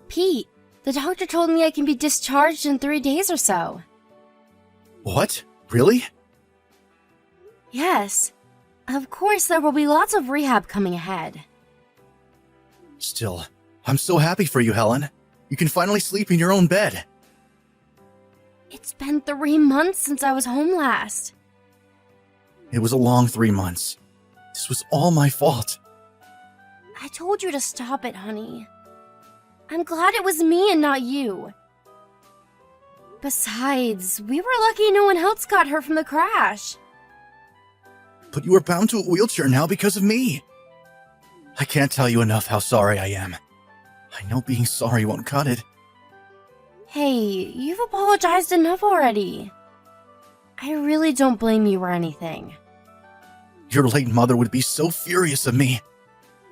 Pete, the doctor told me I can be discharged in 3 days or so. What? Really? Yes. Of course, there will be lots of rehab coming ahead. Still, I'm so happy for you, Helen. You can finally sleep in your own bed. It's been 3 months since I was home last. It was a long 3 months. This was all my fault. I told you to stop it, honey. I'm glad it was me and not you. Besides, we were lucky no one else got hurt from the crash. But you are bound to a wheelchair now because of me. I can't tell you enough how sorry I am. I know being sorry won't cut it. Hey, you've apologized enough already. I really don't blame you or anything. Your late mother would be so furious of me.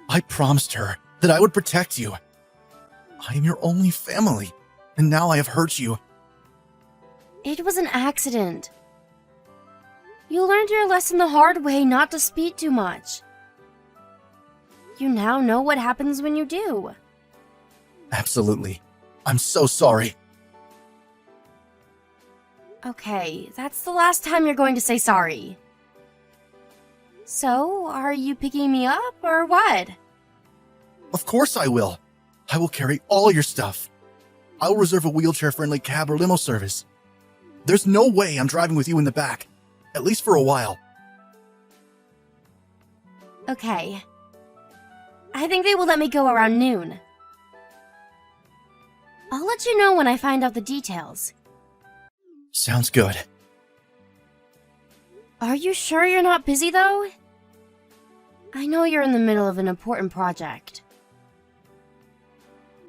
I promised her that I would protect you. I am your only family, and now I have hurt you. It was an accident. You learned your lesson the hard way not to speed too much. You now know what happens when you do. Absolutely. I'm so sorry. Okay, that's the last time you're going to say sorry. So, are you picking me up, or what? Of course I will. I will carry all your stuff. I will reserve a wheelchair-friendly cab or limo service. There's no way I'm driving with you in the back, at least for a while. Okay. I think they will let me go around noon. I'll let you know when I find out the details. Sounds good. Are you sure you're not busy, though? I know you're in the middle of an important project.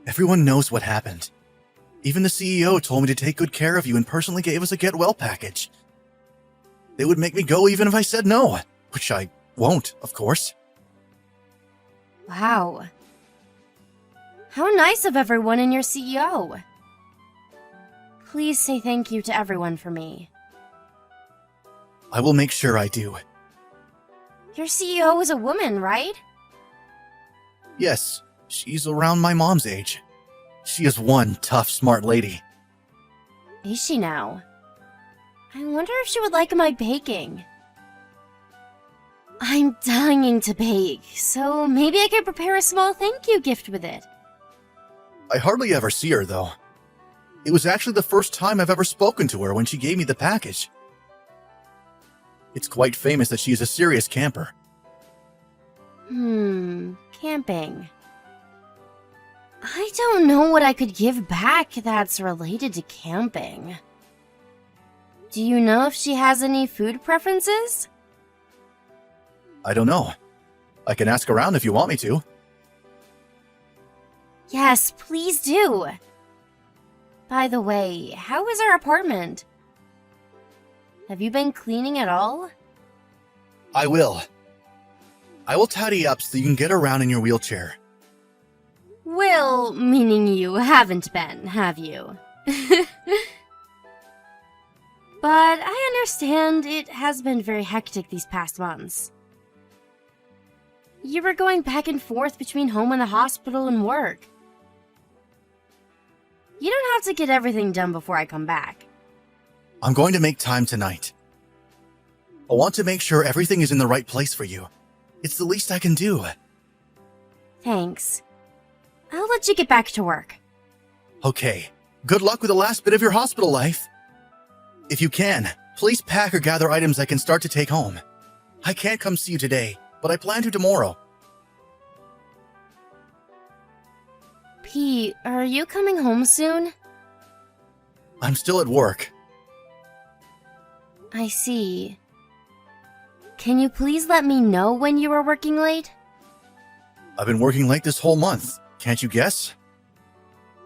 Everyone knows what happened. Even the CEO told me to take good care of you and personally gave us a get well package. They would make me go even if I said no, which I won't, of course. Wow. How nice of everyone and your CEO. Please say thank you to everyone for me. I will make sure I do. Your CEO is a woman, right? Yes, she's around my mom's age. She is one tough, smart lady. Is she now? I wonder if she would like my baking. I'm dying to bake, so maybe I could prepare a small thank you gift with it. I hardly ever see her, though. It was actually the first time I've ever spoken to her when she gave me the package. It's quite famous that she is a serious camper. Camping. I don't know what I could give back that's related to camping. Do you know if she has any food preferences? I don't know. I can ask around if you want me to. Yes, please do. By the way, how is our apartment? Have you been cleaning at all? I will. I will tidy up so you can get around in your wheelchair. Will, meaning you haven't been, have you? But I understand it has been very hectic these past months. You were going back and forth between home and the hospital and work. You don't have to get everything done before I come back. I'm going to make time tonight. I want to make sure everything is in the right place for you. It's the least I can do. Thanks. I'll let you get back to work. Okay. Good luck with the last bit of your hospital life. If you can, please pack or gather items I can start to take home. I can't come see you today, but I plan to tomorrow. Pete, are you coming home soon? I'm still at work. I see. Can you please let me know when you are working late? I've been working late this whole month. Can't you guess?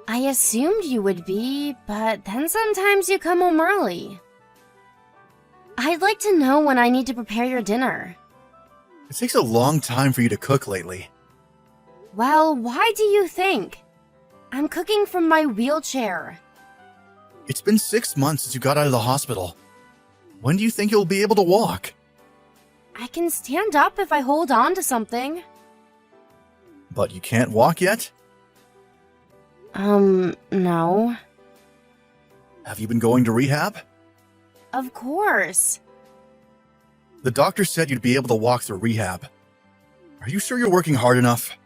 I assumed you would be, but then sometimes you come home early. I'd like to know when I need to prepare your dinner. It takes a long time for you to cook lately. Well, why do you think? I'm cooking from my wheelchair. It's been 6 months since you got out of the hospital. When do you think you'll be able to walk? I can stand up if I hold on to something. But you can't walk yet? No. Have you been going to rehab? Of course. The doctor said you'd be able to walk through rehab. Are you sure you're working hard enough?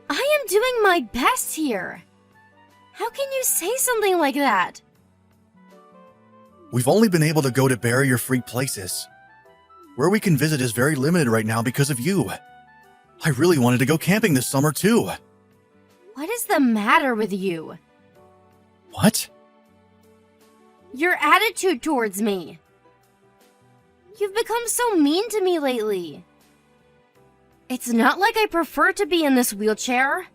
I am doing my best here. How can you say something like that? We've only been able to go to barrier-free places. Where we can visit is very limited right now because of you. I really wanted to go camping this summer too. What is the matter with you? What? Your attitude towards me. You've become so mean to me lately. It's not like I prefer to be in this wheelchair.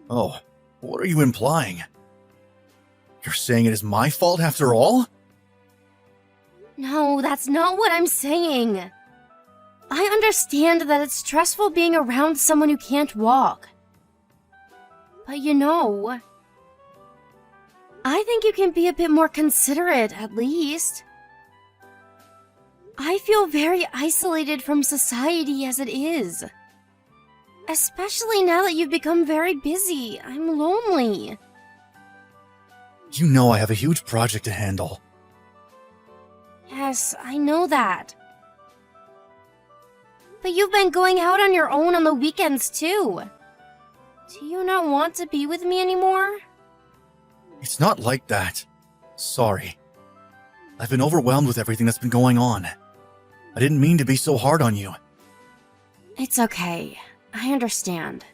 Oh, what are you implying? You're saying it is my fault after all? No, that's not what I'm saying. I understand that it's stressful being around someone who can't walk. But you know, I think you can be a bit more considerate, at least. I feel very isolated from society as it is. Especially now that you've become very busy. I'm lonely. You know I have a huge project to handle. Yes, I know that. But you've been going out on your own on the weekends too. Do you not want to be with me anymore? It's not like that. Sorry. I've been overwhelmed with everything that's been going on. I didn't mean to be so hard on you. It's okay. I understand.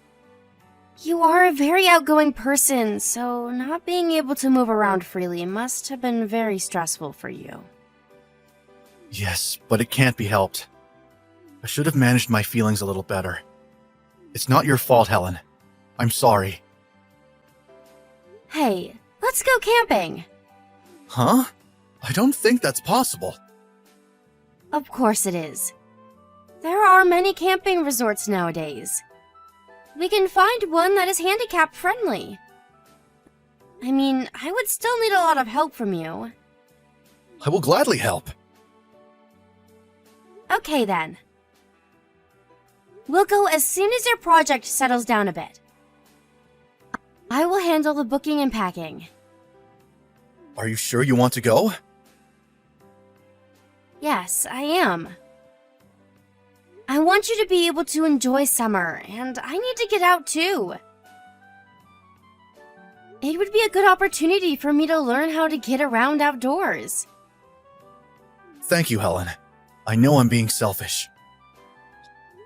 You are a very outgoing person, so not being able to move around freely must have been very stressful for you. Yes, but it can't be helped. I should have managed my feelings a little better. It's not your fault, Helen. I'm sorry. Hey, let's go camping. Huh? I don't think that's possible. Of course it is. There are many camping resorts nowadays. We can find one that is handicap friendly. I mean, I would still need a lot of help from you. I will gladly help. Okay then. We'll go as soon as your project settles down a bit. I will handle the booking and packing. Are you sure you want to go? Yes, I am. I want you to be able to enjoy summer, and I need to get out too. It would be a good opportunity for me to learn how to get around outdoors. Thank you, Helen. I know I'm being selfish.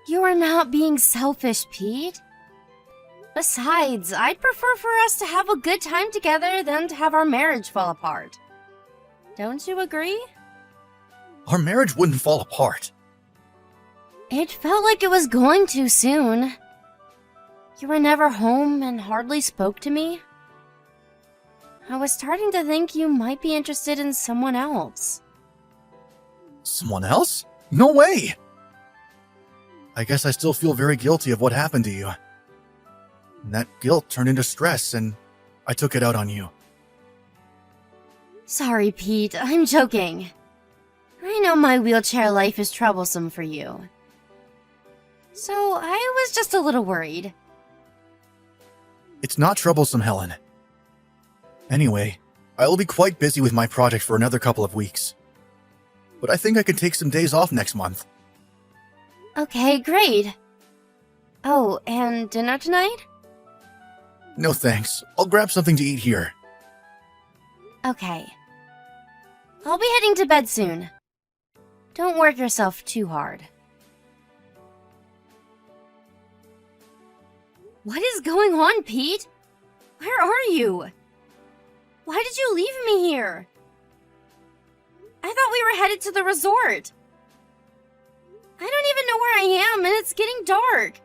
You are not being selfish, Pete. Besides, I'd prefer for us to have a good time together than to have our marriage fall apart. Don't you agree? Our marriage wouldn't fall apart. It felt like it was going to soon. You were never home and hardly spoke to me. I was starting to think you might be interested in someone else. Someone else? No way! I guess I still feel very guilty of what happened to you. And that guilt turned into stress, and I took it out on you. Sorry, Pete. I'm joking. I know my wheelchair life is troublesome for you. So I was just a little worried. It's not troublesome, Helen. Anyway, I will be quite busy with my project for another couple of weeks. But I think I can take some days off next month. Okay, great. Oh, and dinner tonight? No thanks. I'll grab something to eat here. Okay. I'll be heading to bed soon. Don't work yourself too hard. What is going on, Pete? Where are you? Why did you leave me here? I thought we were headed to the resort. I don't even know where I am, and it's getting dark.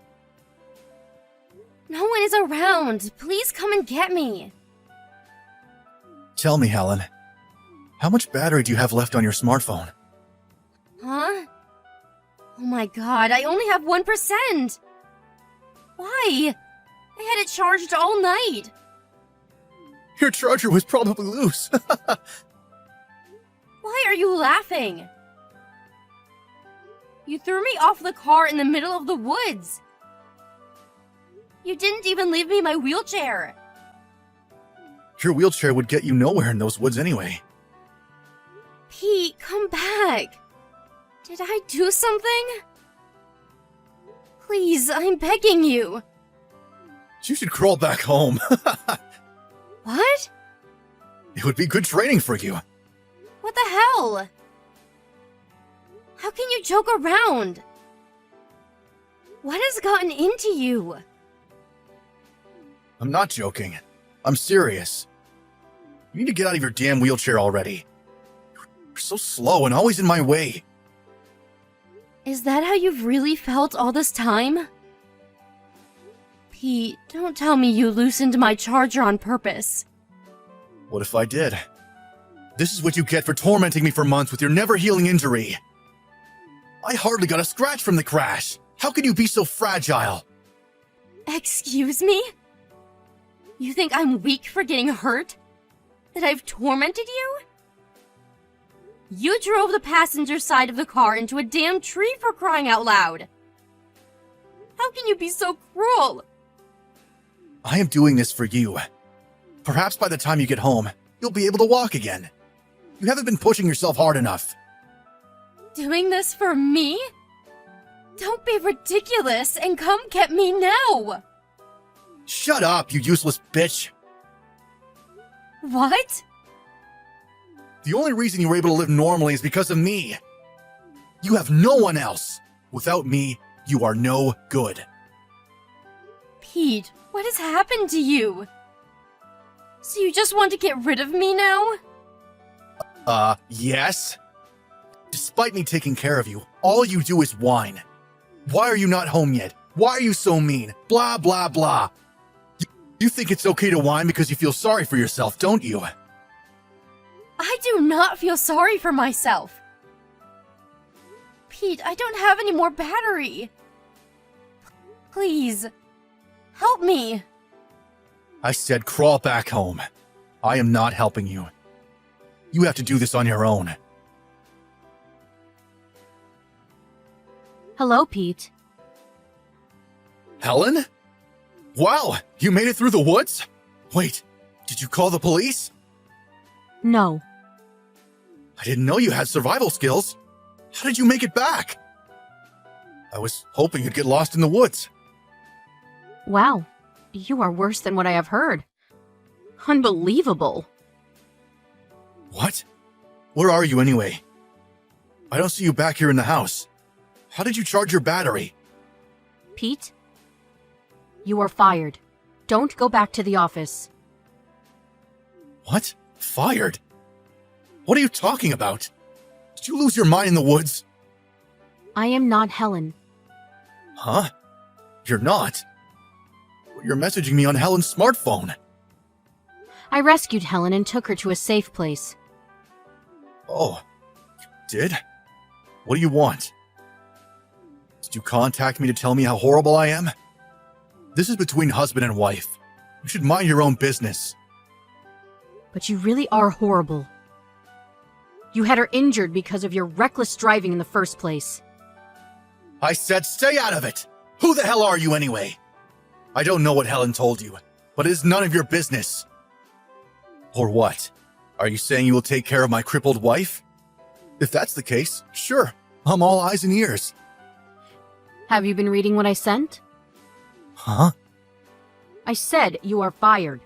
No one is around. Please come and get me. Tell me, Helen, how much battery do you have left on your smartphone? Huh? Oh my god, I only have 1%. Why? I had it charged all night. Your charger was probably loose. Why are you laughing? You threw me off the car in the middle of the woods. You didn't even leave me my wheelchair. Your wheelchair would get you nowhere in those woods anyway. Pete, come back. Did I do something? Please, I'm begging you. You should crawl back home. What? It would be good training for you. What the hell? How can you joke around? What has gotten into you? I'm not joking. I'm serious. You need to get out of your damn wheelchair already. You're so slow and always in my way. Is that how you've really felt all this time? Pete, don't tell me you loosened my charger on purpose. What if I did? This is what you get for tormenting me for months with your never-healing injury. I hardly got a scratch from the crash. How can you be so fragile? Excuse me? You think I'm weak for getting hurt? That I've tormented you? You drove the passenger side of the car into a damn tree for crying out loud. How can you be so cruel? I am doing this for you. Perhaps by the time you get home, you'll be able to walk again. You haven't been pushing yourself hard enough. Doing this for me? Don't be ridiculous and come get me now! Shut up, you useless bitch! What? The only reason you were able to live normally is because of me. You have no one else. Without me, you are no good. Pete, what has happened to you? So you just want to get rid of me now? Yes? Despite me taking care of you, all you do is whine. Why are you not home yet? Why are you so mean? Blah, blah, blah. You think it's okay to whine because you feel sorry for yourself, don't you? I do not feel sorry for myself. Pete, I don't have any more battery. Please, help me. I said crawl back home. I am not helping you. You have to do this on your own. Hello, Pete. Helen? Wow, you made it through the woods? Wait, did you call the police? No. I didn't know you had survival skills. How did you make it back? I was hoping you'd get lost in the woods. Wow, you are worse than what I have heard. Unbelievable. What? Where are you anyway? I don't see you back here in the house. How did you charge your battery? Pete, you are fired. Don't go back to the office. What? Fired? What are you talking about? Did you lose your mind in the woods? I am not Helen. Huh? You're not? You're messaging me on Helen's smartphone. I rescued Helen and took her to a safe place. Oh, you did? What do you want? Did you contact me to tell me how horrible I am? This is between husband and wife. You should mind your own business. But you really are horrible. You had her injured because of your reckless driving in the first place. I said stay out of it! Who the hell are you anyway? I don't know what Helen told you, but it is none of your business. Or what? Are you saying you will take care of my crippled wife? If that's the case, sure, I'm all eyes and ears. Have you been reading what I sent? Huh? I said you are fired.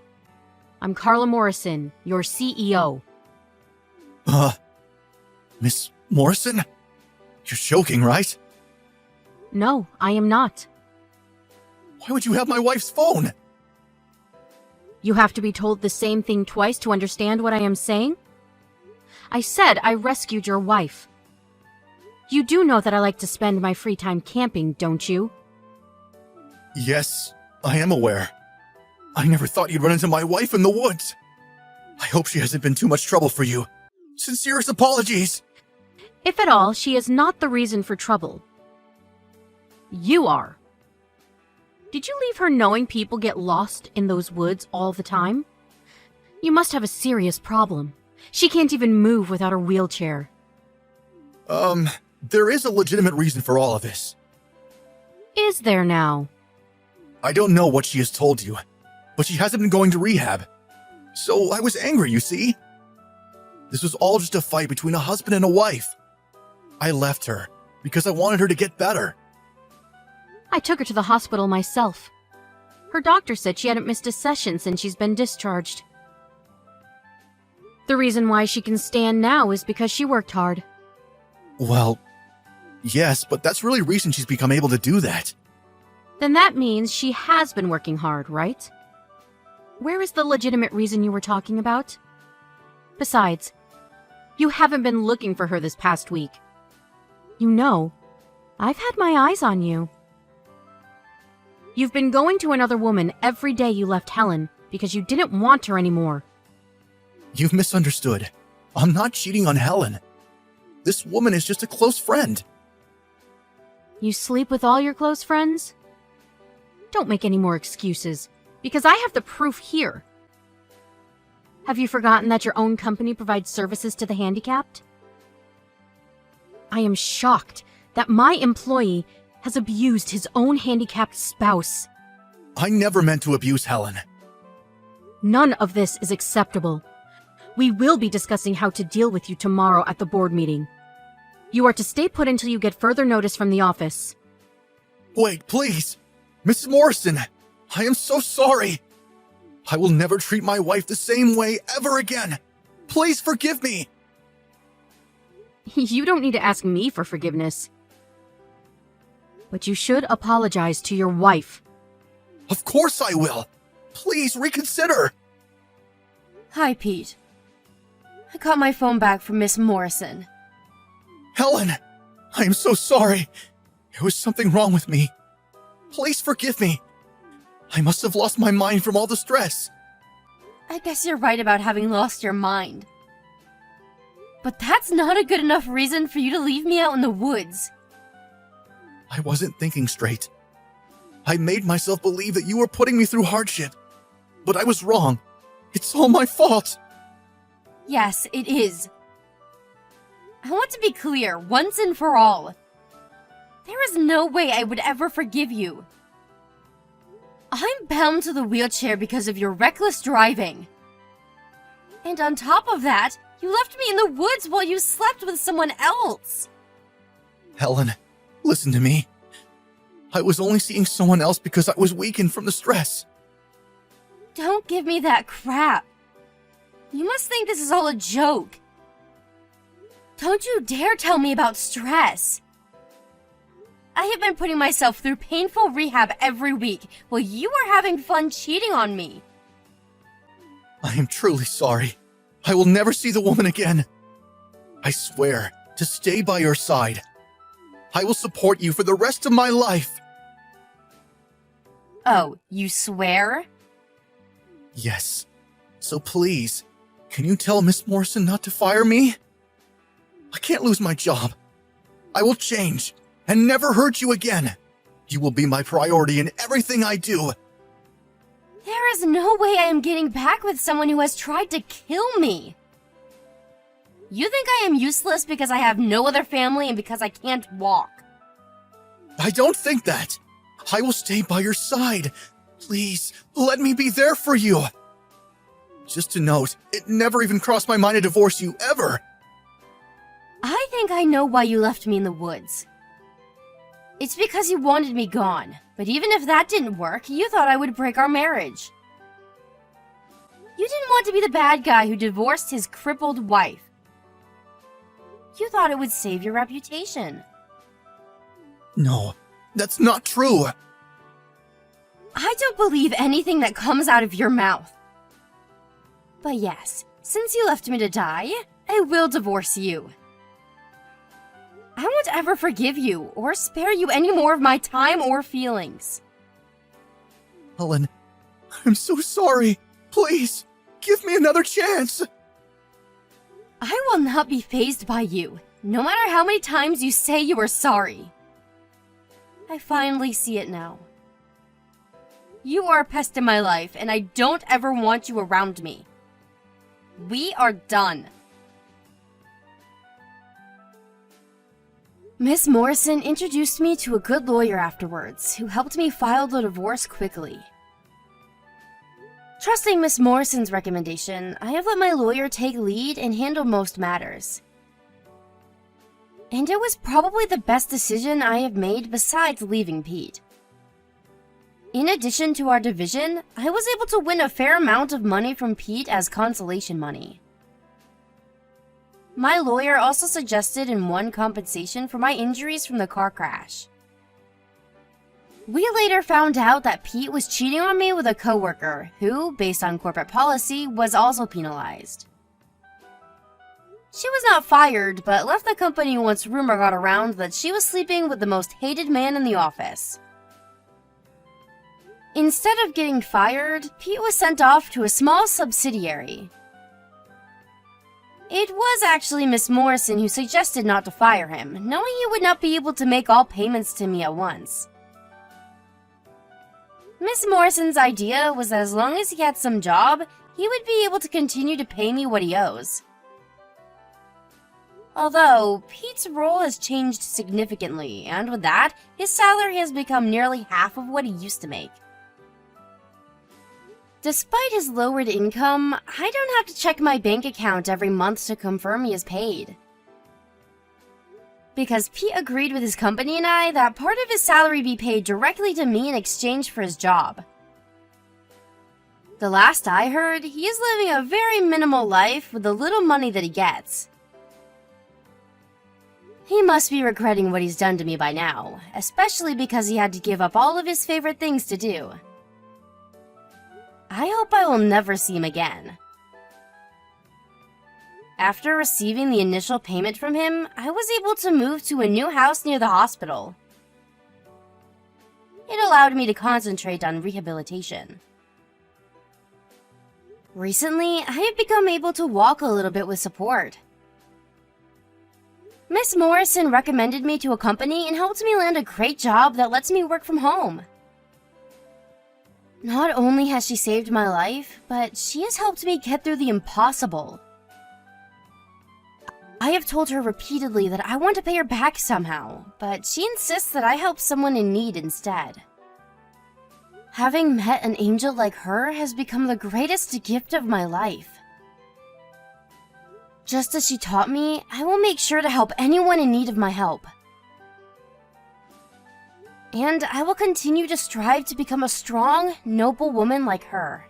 I'm Carla Morrison, your CEO. Miss Morrison? You're joking, right? No, I am not. Why would you have my wife's phone? You have to be told the same thing twice to understand what I am saying? I said I rescued your wife. You do know that I like to spend my free time camping, don't you? Yes, I am aware. I never thought you'd run into my wife in the woods. I hope she hasn't been too much trouble for you. Sincerest apologies. If at all, she is not the reason for trouble. You are. Did you leave her knowing people get lost in those woods all the time? You must have a serious problem. She can't even move without her wheelchair. There is a legitimate reason for all of this. Is there now? I don't know what she has told you, but she hasn't been going to rehab. So I was angry, you see? This was all just a fight between a husband and a wife. I left her because I wanted her to get better. I took her to the hospital myself. Her doctor said she hadn't missed a session since she's been discharged. The reason why she can stand now is because she worked hard. Well, yes, but that's really recent she's become able to do that. Then that means she has been working hard, right? Where is the legitimate reason you were talking about? Besides, you haven't been looking for her this past week. You know, I've had my eyes on you. You've been going to another woman every day you left Helen because you didn't want her anymore. You've misunderstood. I'm not cheating on Helen. This woman is just a close friend. You sleep with all your close friends? Don't make any more excuses, because I have the proof here. Have you forgotten that your own company provides services to the handicapped? I am shocked that my employee has abused his own handicapped spouse. I never meant to abuse Helen. None of this is acceptable. We will be discussing how to deal with you tomorrow at the board meeting. You are to stay put until you get further notice from the office. Wait, please. Mrs. Morrison, I am so sorry. I will never treat my wife the same way ever again. Please forgive me. You don't need to ask me for forgiveness. But you should apologize to your wife. Of course I will. Please reconsider. Hi, Pete. I got my phone back from Miss Morrison. Helen, I am so sorry. There was something wrong with me. Please forgive me. I must have lost my mind from all the stress. I guess you're right about having lost your mind. But that's not a good enough reason for you to leave me out in the woods. I wasn't thinking straight. I made myself believe that you were putting me through hardship. But I was wrong. It's all my fault. Yes, it is. I want to be clear, once and for all. There is no way I would ever forgive you. I'm bound to the wheelchair because of your reckless driving. And on top of that, you left me in the woods while you slept with someone else. Helen, listen to me. I was only seeing someone else because I was weakened from the stress. Don't give me that crap. You must think this is all a joke. Don't you dare tell me about stress. I have been putting myself through painful rehab every week while you are having fun cheating on me. I am truly sorry. I will never see the woman again. I swear to stay by your side. I will support you for the rest of my life. Oh, you swear? Yes. So please, can you tell Miss Morrison not to fire me? I can't lose my job. I will change and never hurt you again. You will be my priority in everything I do. There is no way I am getting back with someone who has tried to kill me. You think I am useless because I have no other family and because I can't walk? I don't think that. I will stay by your side. Please, let me be there for you. Just to note, it never even crossed my mind to divorce you, ever. I think I know why you left me in the woods. It's because you wanted me gone, but even if that didn't work, you thought I would break our marriage. You didn't want to be the bad guy who divorced his crippled wife. You thought it would save your reputation. No, that's not true. I don't believe anything that comes out of your mouth. But yes, since you left me to die, I will divorce you. I won't ever forgive you or spare you any more of my time or feelings. Helen, I'm so sorry. Please, give me another chance. I will not be fazed by you, no matter how many times you say you are sorry. I finally see it now. You are a pest in my life, and I don't ever want you around me. We are done. Miss Morrison introduced me to a good lawyer afterwards, who helped me file the divorce quickly. Trusting Miss Morrison's recommendation, I have let my lawyer take lead and handle most matters. And it was probably the best decision I have made besides leaving Pete. In addition to our division, I was able to win a fair amount of money from Pete as consolation money. My lawyer also suggested and won compensation for my injuries from the car crash. We later found out that Pete was cheating on me with a coworker who, based on corporate policy, was also penalized. She was not fired, but left the company once rumor got around that she was sleeping with the most hated man in the office. Instead of getting fired, Pete was sent off to a small subsidiary. It was actually Miss Morrison who suggested not to fire him, knowing he would not be able to make all payments to me at once. Miss Morrison's idea was that as long as he had some job, he would be able to continue to pay me what he owes. Although, Pete's role has changed significantly, and with that, his salary has become nearly half of what he used to make. Despite his lowered income, I don't have to check my bank account every month to confirm he is paid. Because Pete agreed with his company and I that part of his salary be paid directly to me in exchange for his job. The last I heard, he is living a very minimal life with the little money that he gets. He must be regretting what he's done to me by now, especially because he had to give up all of his favorite things to do. I hope I will never see him again. After receiving the initial payment from him, I was able to move to a new house near the hospital. It allowed me to concentrate on rehabilitation. Recently, I have become able to walk a little bit with support. Miss Morrison recommended me to a company and helped me land a great job that lets me work from home. Not only has she saved my life, but she has helped me get through the impossible. I have told her repeatedly that I want to pay her back somehow, but she insists that I help someone in need instead. Having met an angel like her has become the greatest gift of my life. Just as she taught me, I will make sure to help anyone in need of my help. And I will continue to strive to become a strong, noble woman like her.